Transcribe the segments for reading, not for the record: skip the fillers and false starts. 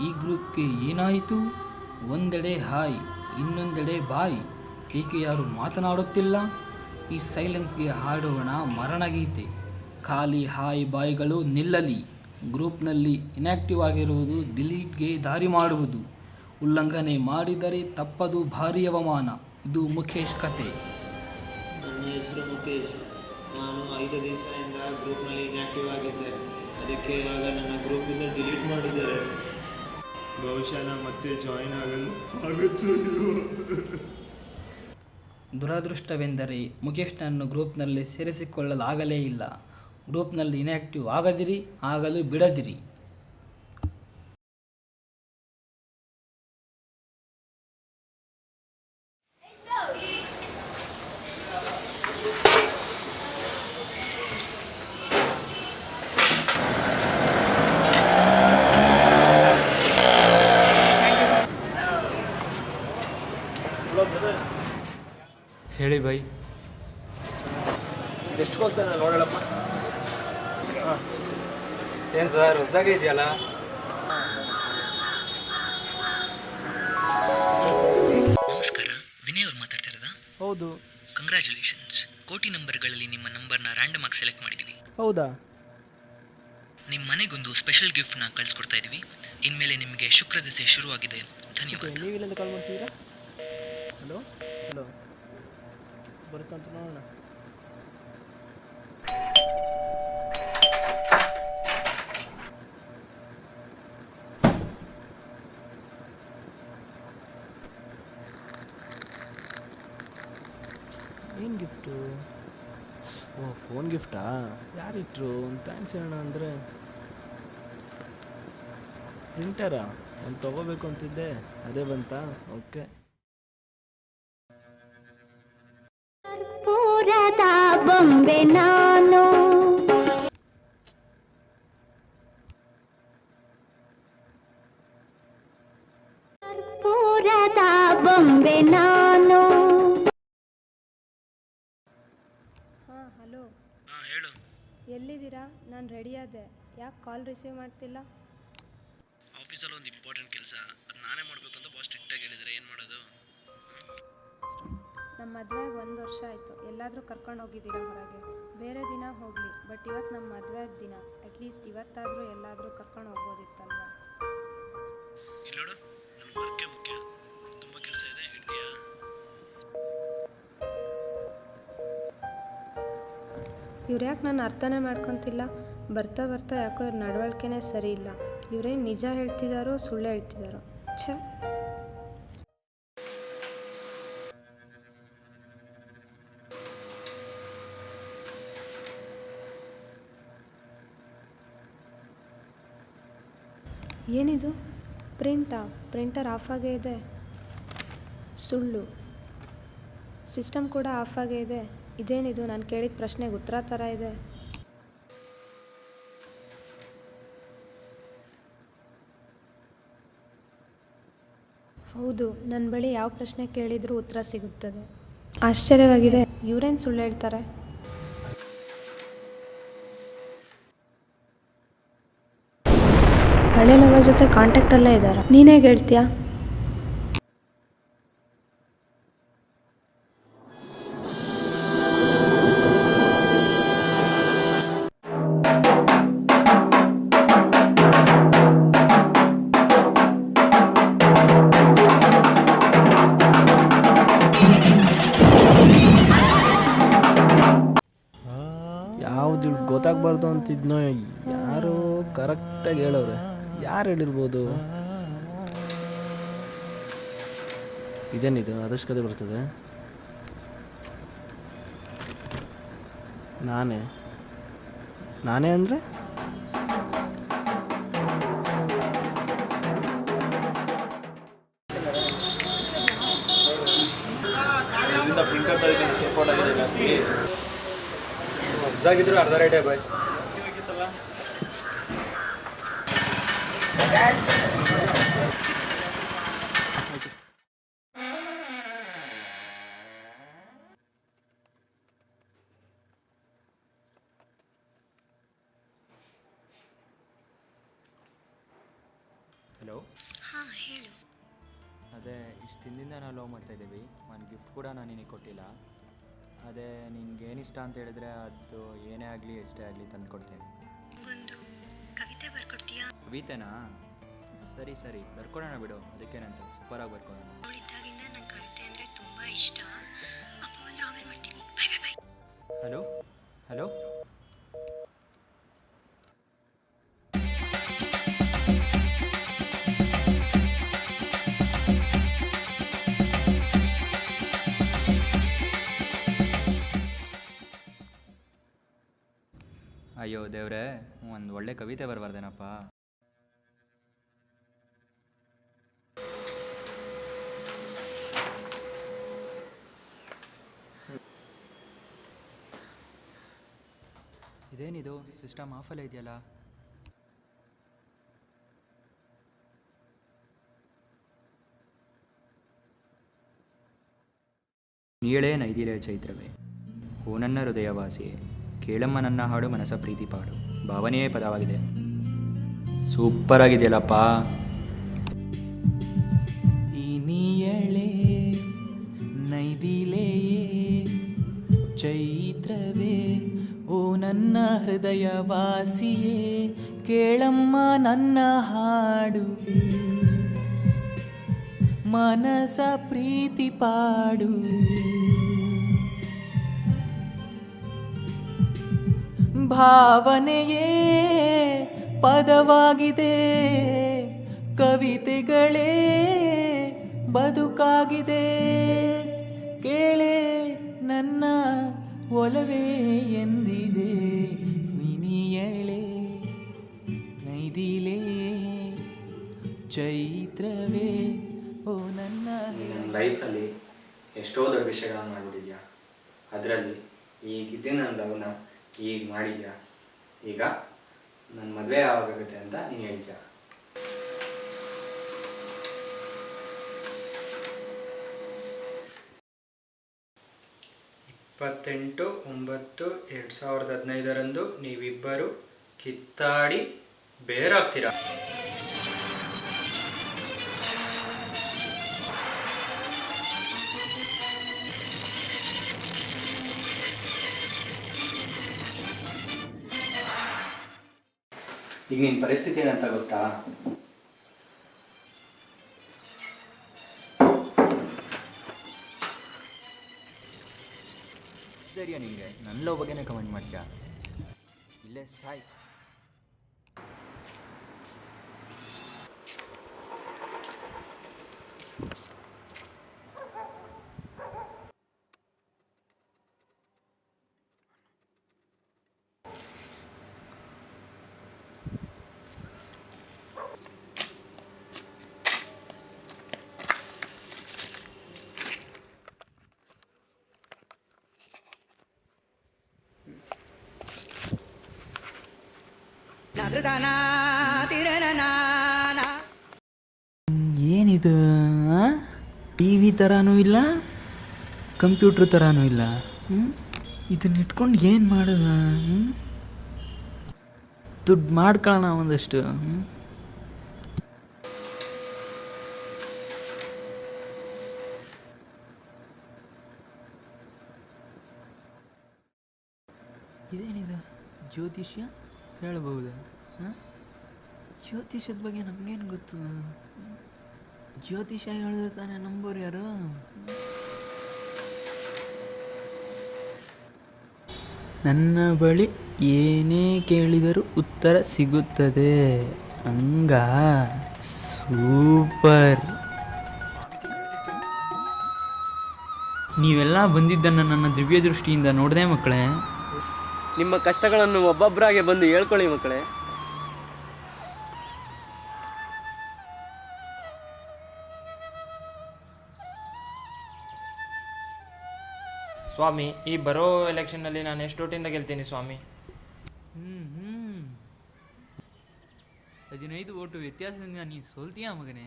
ಈ ಗ್ರೂಪ್ಗೆ ಏನಾಯಿತು? ಒಂದೆಡೆ ಹಾಯ್, ಇನ್ನೊಂದೆಡೆ ಬಾಯ್. ಏಕೆ ಯಾರು ಮಾತನಾಡುತ್ತಿಲ್ಲ? ಈ ಸೈಲೆನ್ಸ್ಗೆ ಹಾಡೋಣ ಮರಣಗೀತೆ. ಖಾಲಿ ಹಾಯ್ ಬಾಯ್ಗಳು ನಿಲ್ಲಲಿ. ಗ್ರೂಪ್ನಲ್ಲಿ ಇನ್ಯಾಕ್ಟಿವ್ ಆಗಿರುವುದು ಡಿಲೀಟ್ಗೆ ದಾರಿ ಮಾಡುವುದು. ಉಲ್ಲಂಘನೆ ಮಾಡಿದರೆ ತಪ್ಪದು ಭಾರಿ ಅವಮಾನ. ಇದು ಮುಖೇಶ್ ಕತೆ. ನನ್ನ ಹೆಸರು ಮುಖೇಶ್. ನಾನು 5 ದಿವಸದಿಂದ ಗ್ರೂಪ್ನಲ್ಲಿ ಇನ್ಯಾಕ್ಟಿವ್ ಆಗಿದ್ದೆ. ಅದಕ್ಕೆ ಇವಾಗ ನನ್ನ ಗ್ರೂಪಿಂದ ಡಿಲೀಟ್ ಮಾಡಿದ್ದಾರೆ. ಬಹುಶಃ ನಾನು ಮತ್ತೆ ಜಾಯಿನ್ ಆಗಲು ಆಗುತ್ತೋ ಇಲ್ವೋ. ದುರದೃಷ್ಟವೆಂದರೆ ಮುಖೇಶ್ನನ್ನು ಗ್ರೂಪ್ನಲ್ಲಿ ಸೇರಿಸಿಕೊಳ್ಳಲಾಗಲೇ ಇಲ್ಲ. ಗ್ರೂಪ್ನಲ್ಲಿ ಇನ್ಯಾಕ್ಟಿವ್ ಆಗದಿರಿ, ಆಗಲು ಬಿಡದಿರಿ. ಹೇಳಿ ಬೈ. ಎಷ್ಟು ಹೋಗ್ತಾನೆ ನೋಡೋಣಪ್ಪ. ಏನು ಸರ್ ಹೊಸದಾಗೆ ಇದೆಯಲ್ಲ? ನಮಸ್ಕಾರ, ವಿನಯ್ ಅವ್ರು ಮಾತಾಡ್ತಿರೋದಾ? ಹೌದು. ಕಂಗ್ರ್ಯಾಚುಲೇಷನ್ಸ್, ಕೋಟಿ ನಂಬರ್ಗಳಲ್ಲಿ ನಿಮ್ಮ ನಂಬರ್ನ ರ್ಯಾಂಡಮ್ ಆಗಿ ಸೆಲೆಕ್ಟ್ ಮಾಡಿದ್ದೀವಿ. ಹೌದಾ? ನಿಮ್ಮ ಮನೆಗೊಂದು ಸ್ಪೆಷಲ್ ಗಿಫ್ಟ್ನ ಕಳಿಸ್ಕೊಡ್ತಾ ಇದ್ದೀವಿ. ಇನ್ಮೇಲೆ ನಿಮಗೆ ಶುಕ್ರದಶೆ ಶುರುವಾಗಿದೆ. ಧನ್ಯವಾದ. ನೀವು ಇಲ್ಲಿಂದ ಕಾಲ್ ಮಾಡ್ತಿದ್ದೀರಾ? ಹಲೋ ಹಲೋ, ಬರುತ್ತಾ ಅಂತ ನೋಡೋಣ. ಏನು ಗಿಫ್ಟು? ಓ, ಫೋನ್ ಗಿಫ್ಟಾ? ಯಾರಿಟ್ರು? ಒಂದು ಥ್ಯಾಂಕ್ಸ್ ಹೇಳೋಣ ಅಂದರೆ ಪ್ರಿಂಟರಾ? ಒಂದು ತೊಗೋಬೇಕು ಅಂತಿದ್ದೆ, ಅದೇ ಬಂತಾ? ಓಕೆ. ಪೂರದ ಬೊಂಬೆ ನಾನು, ಪೂರದ ಬೊಂಬೆ ನಾನು. ಹಾಂ, ಹಲೋ. ಹೇಳು. ಎಲ್ಲಿದ್ದೀರಾ? ನಾನು ರೆಡಿ ಆದೆ. ಯಾಕೆ ಕಾಲ್ ರಿಸೀವ್ ಮಾಡ್ತಿಲ್ಲ? ಆಫೀಸಲ್ಲಿ ಒಂದು ಇಂಪಾರ್ಟೆಂಟ್ ಕೆಲಸ, ಅದು ನಾನೇ ಮಾಡಬೇಕು ಅಂತ ಬಾಸ್ ಸ್ಟ್ರಿಕ್ಟಾಗಿ ಹೇಳಿದರೆ ಏನು ಮಾಡೋದು? ನಮ್ಮ ಮದುವೆಗೆ 1 ವರ್ಷ ಆಯಿತು. ಎಲ್ಲಾದರೂ ಕರ್ಕೊಂಡು ಹೋಗಿದ್ದೀರಾ ಹೊರಗೆ? ಬೇರೆ ದಿನ ಹೋಗಲಿ, ಬಟ್ ಇವತ್ತು ನಮ್ಮ ಮದುವೆ ದಿನ. ಅಟ್ಲೀಸ್ಟ್ ಇವತ್ತಾದರೂ ಎಲ್ಲಾದರೂ ಕರ್ಕೊಂಡು ಹೋಗ್ಬೋದಿತ್ತಲ್ವಾ? ಇಲ್ಲೋಡು, ನನ್ನ ವರ್ಕೇ ಮುಖ್ಯ. ತುಂಬ ಕೆಲಸ ಇದೆ, ಇಡ್ತೀಯಾ? ಇವ್ರು ಯಾಕೆ ನಾನು ಅರ್ಥನೇ ಮಾಡ್ಕೊತಿಲ್ಲ? ಬರ್ತಾ ಬರ್ತಾ ಯಾಕೋ ಇವ್ರ ನಡವಳಿಕೆನೇ ಸರಿ ಇಲ್ಲ. ಇವರೇನು ನಿಜ ಹೇಳ್ತಿದ್ದಾರೋ ಸುಳ್ಳು ಹೇಳ್ತಿದ್ದಾರೋ? ಛೇ. ಏನಿದು? ಪ್ರಿಂಟರ್ ಆಫ್ ಆಗೇ ಇದೆ. ಸುಳ್ಳು. ಸಿಸ್ಟಮ್ ಕೂಡ ಆಫ್ ಆಗೇ ಇದೆ. ಇದೇನಿದು? ನಾನು ಕೇಳಿದ ಪ್ರಶ್ನೆಗೆ ಉತ್ತರ ಥರ ಇದೆ. ಹೌದು, ನನ್ನ ಬಳಿ ಯಾವ ಪ್ರಶ್ನೆ ಕೇಳಿದರೂ ಉತ್ತರ ಸಿಗುತ್ತದೆ. ಆಶ್ಚರ್ಯವಾಗಿದೆ, ಇವರೇನು ಸುಳ್ಳು ಹೇಳ್ತಾರೆ? ಹಳೆ ಲವರ್ ಜೊತೆ ಕಾಂಟ್ಯಾಕ್ಟಲ್ಲೇ ಇದ್ದಾರಾ? ನೀನೇಗೆ ಹೇಳ್ತೀಯಾ? ಯಾವುದು ಗೊತ್ತಾಗಬಾರ್ದು ಅಂತಿದ್ನೋ, ಯಾರು ಕರೆಕ್ಟಾಗಿ ಹೇಳೋರೆ. ಯಾರು ಹೇಳಿರ್ಬೋದು? ಇದೇನಿದು? ಅದಷ್ಟು ಕತೆ ಬರ್ತದೆ. ನಾನೇ ಅಂದರೆ ಪ್ರಿಂಟರ್ ಸೇರ್ಪೋರ್ಟ್ ಆಗಿದೆ ಜಾಸ್ತಿ. ಹೊಸದಾಗಿದ್ರು ಅರ್ಧ ರೇಟೇ ಬೈ. ಹಲೋ. ಹಾಂ ಹೇಳು. ಅದೇ ಇಷ್ಟು ದಿನದಿಂದ ನಾವು ಲವ್ ಮಾಡ್ತಾಯಿದ್ದೀವಿ, ಒಂದು ಗಿಫ್ಟ್ ಕೂಡ ನಾನು ನಿನಗೆ ಕೊಟ್ಟಿಲ್ಲ. ಅದೇ ನಿನ್ಗೆ ಏನಿಷ್ಟ ಅಂತ ಹೇಳಿದ್ರೆ ಅದು ಏನೇ ಆಗಲಿ ಎಷ್ಟೇ ಆಗಲಿ ತಂದು ಕೊಡ್ತೀನಿ. ಒಂದು ಕವಿತೆ ಬರ್ಕೊಡ್ತೀಯಾ? ಕವಿತೆನಾ? ಸರಿ ಸರಿ ಬರ್ಕೊಡೋಣ ಬಿಡು, ಅದಕ್ಕೇನಂತೆ, ಸೂಪರಾಗಿ ಬರ್ಕೊಡೋಣ. ಅವಳಿದ್ದಾಗಿಂದ ನಂಗೆ ಕವಿತೆ ಅಂದರೆ ತುಂಬ ಇಷ್ಟ. ಅಪ್ಪ ಬಂದರು ಆಮೇಲೆ ಮಾಡ್ತೀನಿ. Bye bye bye. Hello hello. ಅಯ್ಯೋ ದೇವ್ರೆ, ಒಂದು ಒಳ್ಳೆ ಕವಿತೆ ಬರಬಾರ್ದೇನಪ್ಪ. ಇದೇನಿದು, ಸಿಸ್ಟಮ್ ಆಫಲ್ಲೇ ಇದೆಯಲ್ಲ. ನೀಳೇ ನೈದಿಲೆ ಚೈತ್ರವೇ, ಓ ನನ್ನ ಹೃದಯವಾಸಿಯೇ, ಕೇಳಮ್ಮ ನನ್ನ ಹಾಡು ಮನಸ ಪ್ರೀತಿ ಪಾಡು. ಭಾವನೆಯೇ ಪದವಾಗಿದೆ. ಸೂಪರ್ ಆಗಿದೆಯಲ್ಲಪ್ಪ. ಇನಿಯಳೆ ನೈದಿಲೆಯೇ ಚೈತ್ರವೇ, ಓ ನನ್ನ ಹೃದಯವಾಸಿಯೇ, ಕೇಳಮ್ಮ ನನ್ನ ಹಾಡು ಮನಸ ಪ್ರೀತಿ ಪಾಡು. ಭಾವನೆಯೇ ಪದವಾಗಿದೆ, ಕವಿತೆಗಳೇ ಬದುಕಾಗಿದೆ. ಕೇಳೆ ನನ್ನ ಒಲವೇ ಎಂದಿದೆ, ವಿನಿಯಳೆ ನೈದಿಲೆ ಚೈತ್ರವೇ, ಓ ನನ್ನ. ನನ್ನ ಲೈಫಲ್ಲಿ ಎಷ್ಟೋ ದೊಡ್ಡ ವಿಷಯಗಳನ್ನು ಮಾಡಿಬಿಟ್ಟಿದ್ಯಾ. ಅದರಲ್ಲಿ ಈಗಿದ್ದೆ ನನ್ನ ಲವ್ನ ಈಗ ಮಾಡಿದ್ಯಾ. ಈಗ ನನ್ನ ಮದುವೆ ಯಾವಾಗುತ್ತೆ ಅಂತ ನೀನು ಹೇಳಿದ್ಯಾ. 28/9/2015 ನೀವಿಬ್ಬರು ಕಿತ್ತಾಡಿ ಬೇರಾಗ್ತೀರಾ. ಈಗ ನಿನ್ನ ಪರಿಸ್ಥಿತಿ ಏನಂತ ಗೊತ್ತಾ? ಧೈರ್ಯ ನಿಂಗೆ ನನ್ನ ಲವ್ ಬಗ್ಗೆನೇ ಕಮೆಂಟ್ ಮಾಡ್ತೀಯಾ? ಇಲ್ಲೇ ಸಾಯ್. ಏನಿದು? ಟಿ ವಿ ಥರನೂ ಇಲ್ಲ, ಕಂಪ್ಯೂಟ್ರ್ ಥರನೂ ಇಲ್ಲ. ಇದನ್ನ ಇಟ್ಕೊಂಡು ಏನು ಮಾಡೋದ? ದುಡ್ಡು ಮಾಡ್ಕೊಳ್ಳೋಣ ಒಂದಷ್ಟು. ಇದೇನಿದು? ಜ್ಯೋತಿಷ್ಯ ಹೇಳ್ಬಹುದಾ? ಜ್ಯೋತಿಷ್ಯದ ಬಗ್ಗೆ ನಮಗೇನು ಗೊತ್ತು? ಜ್ಯೋತಿಷ್ಯ ಹೇಳಿದ್ರೆ ತಾನೇ ನಂಬೋರು ಯಾರು? ನನ್ನ ಬಳಿ ಏನೇ ಕೇಳಿದರೂ ಉತ್ತರ ಸಿಗುತ್ತದೆ. ಹಂಗ ಸೂಪರ್. ನೀವೆಲ್ಲ ಬಂದಿದ್ದನ್ನು ನನ್ನ ದಿವ್ಯ ದೃಷ್ಟಿಯಿಂದ ನೋಡಿದೆ ಮಕ್ಕಳೇ. ನಿಮ್ಮ ಕಷ್ಟಗಳನ್ನು ಒಬ್ಬೊಬ್ಬರಾಗೆ ಬಂದು ಹೇಳ್ಕೊಳ್ಳಿ ಮಕ್ಕಳೇ. ಸ್ವಾಮಿ, ಈ ಬರೋ ಎಲೆಕ್ಷನ್ನಲ್ಲಿ ನಾನು ಎಷ್ಟು ಓಟಿಂದ ಗೆಲ್ತೀನಿ ಸ್ವಾಮಿ? 15 ಓಟು ವ್ಯತ್ಯಾಸದಿಂದ ನೀನು ಸೋಲ್ತೀಯಾ ಮಗನೇ?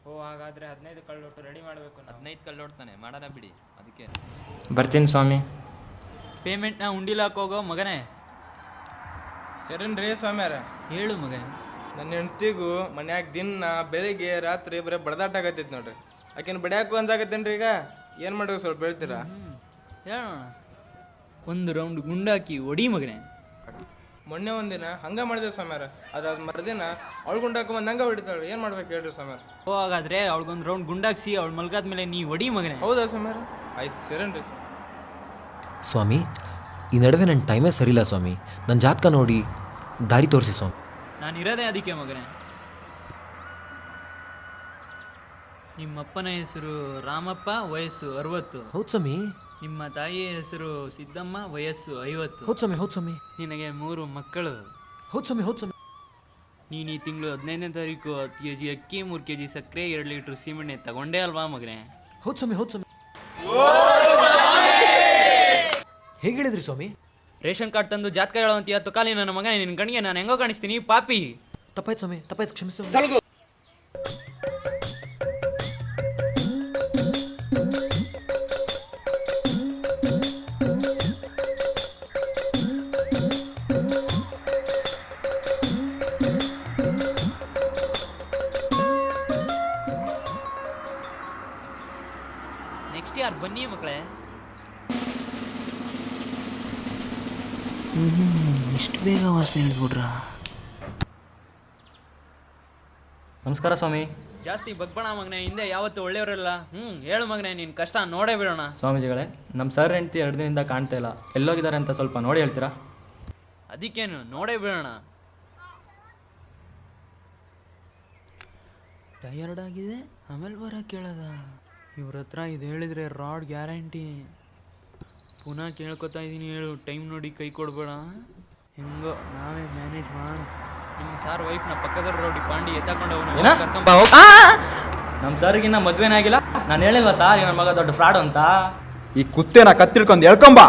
ಓ, ಹಾಗಾದರೆ 15 ಕಳ್ಳೋಟು ರೆಡಿ ಮಾಡಬೇಕು. 15 ಕಳ್ಳೋಡ್ತಾನೆ, ಮಾಡೋಣ ಬಿಡಿ. ಅದಕ್ಕೆ ಬರ್ತೀನಿ ಸ್ವಾಮಿ. ಪೇಮೆಂಟ್ನ ಉಂಡಿಲಾಕೋಗೋ ಮಗನೇ. ಸರಿನ್ರಿ ಸ್ವಾಮ್ಯಾರ. ಹೇಳು ಮಗನೇ. ನನ್ನ ಹೆಂಡ್ತಿಗೂ ಮನ್ಯಾಗ ದಿನ ಬೆಳಿಗ್ಗೆ ರಾತ್ರಿ ಬರೀ ಬಡದಾಟ ಆಗತ್ತೈತಿ ನೋಡ್ರಿ. ಆಕಿನ ಬಡಿಯಾಕು ಅಂಜಾಕತ್ತೇನ್ರಿ ಈಗ. ಏನು ಮಾಡ್ಬೇಕು ಸ್ವಲ್ಪ ಹೇಳ್ತೀರಾ? ಹೇಳೋಣ. ಒಂದು ರೌಂಡ್ ಗುಂಡಾಕಿ ಒಡಿ ಮಗನೇ. ಮೊನ್ನೆ ಒಂದಿನ ಹಂಗೆ ಮಾಡಿದೇವೆ ಸ್ವಾಮ್ಯಾರ. ಅದಾದ ಮರುದಿನ ಅವಳು ಗುಂಡಾಕು ಬಂದು ಹಂಗೆ ಹೊಡಿತಾಳೆ. ಏನು ಮಾಡ್ಬೇಕು ಹೇಳ್ರಿ ಸ್ವಾಮ್ಯಾರ? ಹಾಗಾದ್ರೆ ಅವಳಿಗೊಂದು ರೌಂಡ್ ಗುಂಡಾಕ್ಸಿ ಅವಳು ಮಲ್ಗಾದ್ಮೇಲೆ ನೀ ಒಡಿ ಮಗನೇ. ಹೌದಾ ಸ್ವಾಮ್ಯಾರ? ಆಯ್ತು ಸರೇನ್ರಿ. ಸ್ವಾಮಿ, ಈ ನಡುವೆ ನನ್ನ ಟೈಮೇ ಸರಿಯಿಲ್ಲ ಸ್ವಾಮಿ. ನನ್ನ ಜಾತಕ ನೋಡಿ ದಾರಿ ತೋರಿಸಿ ಸ್ವಾಮಿ. ನಾನು ಇರೋದೇ ಅದಕ್ಕೆ ಮಗನೇ. ನಿಮ್ಮಪ್ಪನ ಹೆಸರು ರಾಮಪ್ಪ, ವಯಸ್ಸು 60. ಹೌದು ಸ್ವಾಮಿ. ನಿಮ್ಮ ತಾಯಿಯ ಹೆಸರು ಸಿದ್ದಮ್ಮ, ವಯಸ್ಸು 50. ಹೌದು ಸ್ವಾಮಿ. ಹೌದು ಸ್ವಾಮಿ. ನಿನಗೆ 3 ಮಕ್ಕಳು. ಹೌದು ಸ್ವಾಮಿ. ಹೌದು ಸ್ವಾಮಿ. ನೀನು ಈ ತಿಂಗಳು 15ನೇ ತಾರೀಕು 10 kg ಅಕ್ಕಿ, 3 kg ಸಕ್ಕರೆ, 2 ಲೀಟ್ರ್ ಸೀಮೆಣ್ಣೆ ತಗೊಂಡೇ ಅಲ್ವಾ ಮಗನೇ? ಹೌದು ಸ್ವಾಮಿ. ಹೌದು ಸ್ವಾಮಿ. ಹೇಗೆ ಹೇಳಿದ್ರಿ ಸ್ವಾಮಿ? ರೇಷನ್ ಕಾರ್ಡ್ ತಂದು ಜಾತಕ ಹೇಳುವಂತೀಯ ತುಕಾಲಿ ನನ್ನ ಮಗನೇ. ನಿನ್ನ ಕಣ್ಣಿಗೆ ನಾನು ಹೆಂಗೋ ಕಾಣಿಸ್ತೀನಿ ಪಾಪಿ. ತಪ್ಪಾಯ್ತು ಸ್ವಾಮಿ, ತಪ್ಪಾಯ್ತು, ಕ್ಷಮಿಸು. ನೆಕ್ಸ್ಟ್ ಯಾರು ಬನ್ನಿ ಮಕ್ಕಳೇ. ಇಷ್ಟು ಬೇಗ ವಾಸನೆ ಹಿಡಿದ್ಬಿಟ್ರ? ನಮಸ್ಕಾರ ಸ್ವಾಮಿ. ಜಾಸ್ತಿ ಬಗ್ಬಣ ಮಗನೇ, ಹಿಂದೆ ಯಾವತ್ತು ಒಳ್ಳೆಯವರಲ್ಲ. ಹೇಳು ಮಗನೇ, ನಿನ್ನ ಕಷ್ಟ ನೋಡೇ ಬಿಡೋಣ. ಸ್ವಾಮೀಜಿಗಳೇ, ನಮ್ಮ ಸರ್ ಹೆಂಡ್ತಿ 2 ದಿನದಿಂದ ಕಾಣ್ತಾ ಇಲ್ಲ. ಎಲ್ಲೋಗಿದ್ದಾರೆ ಅಂತ ಸ್ವಲ್ಪ ನೋಡಿ ಹೇಳ್ತೀರಾ? ಅದಕ್ಕೇನು, ನೋಡೇ ಬಿಡೋಣ. ಟಯರ್ಡ್ ಆಗಿದೆ, ಆಮೇಲೆ ಬರ ಕೇಳದ. ಇವ್ರ ಹತ್ರ ಇದು ಹೇಳಿದ್ರೆ ರಾಡ್ ಗ್ಯಾರಂಟಿ. ಪುನಃ ಕೇಳ್ಕೊತಾ ಇದ್ದೀನಿ, ಹೇಳು. ಟೈಮ್ ನೋಡಿ ಕೈ ಕೊಡ್ಬೇಡ. ಹೆಂಗೋ ನಾವೇ ಮ್ಯಾನೇಜ್ ಮಾಡೋಣ. ನಿಮ್ಮ ಸಾರ್ ವೈಫ್ನ ಪಕ್ಕದ ರೋಡಿ ಪಾಂಡಿ ಎತ್ತಾಕೊಂಡು ನಮ್ಮ ಸರ್ಗಿನ್ನ ಮದುವೆನೇ ಆಗಿಲ್ಲ. ನಾನು ಹೇಳಿಲ್ವಾ ಸಾರ್ ನನ್ನ ಮಗ ದೊಡ್ಡ ಫ್ರಾಡ್ ಅಂತ? ಈ ಕುತ್ತೇನ ಕತ್ತಿಡ್ಕೊಂಡು ಎಳ್ಕೊಂಬ.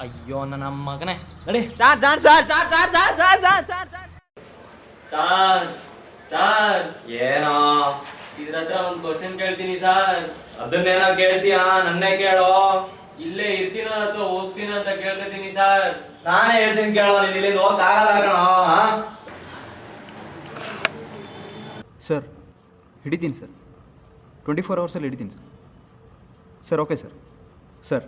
ಅಯ್ಯೋ ನನ್ನ ಮಗನೇ, ನಡಿ. Sir sir sir sir sir sir sir sir sir sir sir ಏನೋ ಇದ್ರ ಹತ್ರ ಒಂದು ಕ್ವಶನ್ ಕೇಳ್ತೀನಿ ಸಾರ್. ಅದನ್ನೇನೋ ಕೇಳ್ತೀಯಾ? ನನ್ನೇ ಕೇಳೋ. ಇಲ್ಲೇ ಇರ್ತೀನ ಅಥವಾ ಹೋಗ್ತೀನ ಅಂತ ಕೇಳ್ಕೊತೀನಿ ಸಾರ್. ನಾನೇ ಹೇಳ್ತೀನಿ ಕೇಳೋ. ನೀನು ಇಲ್ಲಿಂದ ಹೋಗಕ್ಕಾಗಲ್ಲ ಕಣೋ. ಸರ್ ಹಿಡಿತೀನಿ ಸರ್. 24 ಅವರ್ಸಲ್ಲಿ ಹಿಡಿತೀನಿ sir. Sir okay sir. Sir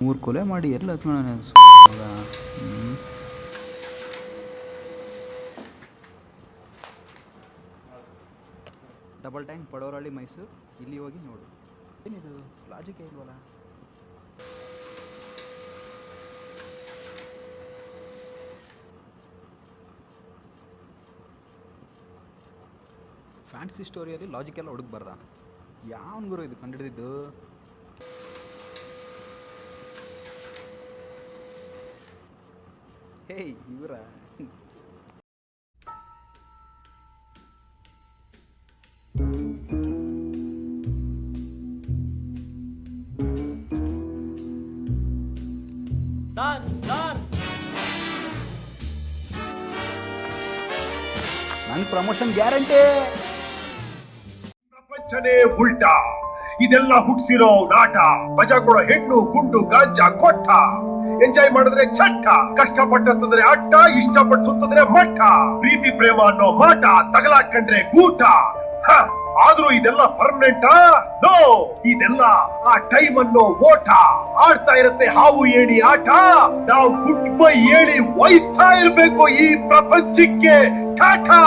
ಮೂರು ಕೊಲೆ ಮಾಡಿ ಎಲ್ಲ ಹತ್ಕೊಳ್ಳೋಣ. Double tank, Padorahalli, Mysuru. ಇಲ್ಲಿ ಹೋಗಿ ನೋಡು. ಏನಿದು ಲಾಜಿಕ್ ಇಲ್ವಲ್ಲ? ಫ್ಯಾನ್ಸಿ ಸ್ಟೋರಿಯಲ್ಲಿ ಲಾಜಿಕ್ ಎಲ್ಲ ಹುಡುಕ್ಬಾರ್ದ? ಯಾವನ್ ಗುರು ಇದು ಕಂಡಿಡಿದಿದ್ದು? ಹೇಯ್ ಇವರ ನನ್ನ ಪ್ರಮೋಷನ್ ಗ್ಯಾರಂಟಿ. ಪ್ರಪಂಚನೇ ಉಲ್ಟಾ. ಇದೆಲ್ಲ ಹುಟ್ಸಿರೋ ನಾಟ. ಮಜಾ ಕೊಡೋ ಹೆಣ್ಣು, ಗುಂಡು, ಗಾಂಜಾ, ಕೊಟ್ಟ. ಎಂಜಾಯ್ ಮಾಡಿದ್ರೆ ಚಟ್ಟ, ಕಷ್ಟಪಟ್ಟಂತಂದ್ರೆ ಅಟ್ಟ, ಇಷ್ಟಪಟ್ಟು ಸುತ್ತಿದ್ರೆ ಮಟ್ಟ. ಪ್ರೀತಿ ಪ್ರೇಮ ಅನ್ನೋ ಮಾಟ ತಗಲಾಕಂಡ್ರೆ ಗೂಟ. ಆದ್ರೂ ಇದೆಲ್ಲ ಪರ್ಮನೆಂಟಾ? ನೋ, ಇದೆಲ್ಲ ಆ ಟೈಮ್ ಅನ್ನೋ ಓಟ. ಆಡ್ತಾ ಇರತ್ತೆ ಹಾವು ಏಣಿ ಆಟ. ನಾವು ಗುಡ್ ಬೈ ಹೇಳಿ ಒಯ್ತಾ ಇರ್ಬೇಕು ಈ ಪ್ರಪಂಚಕ್ಕೆ. ಟಾಟಾ.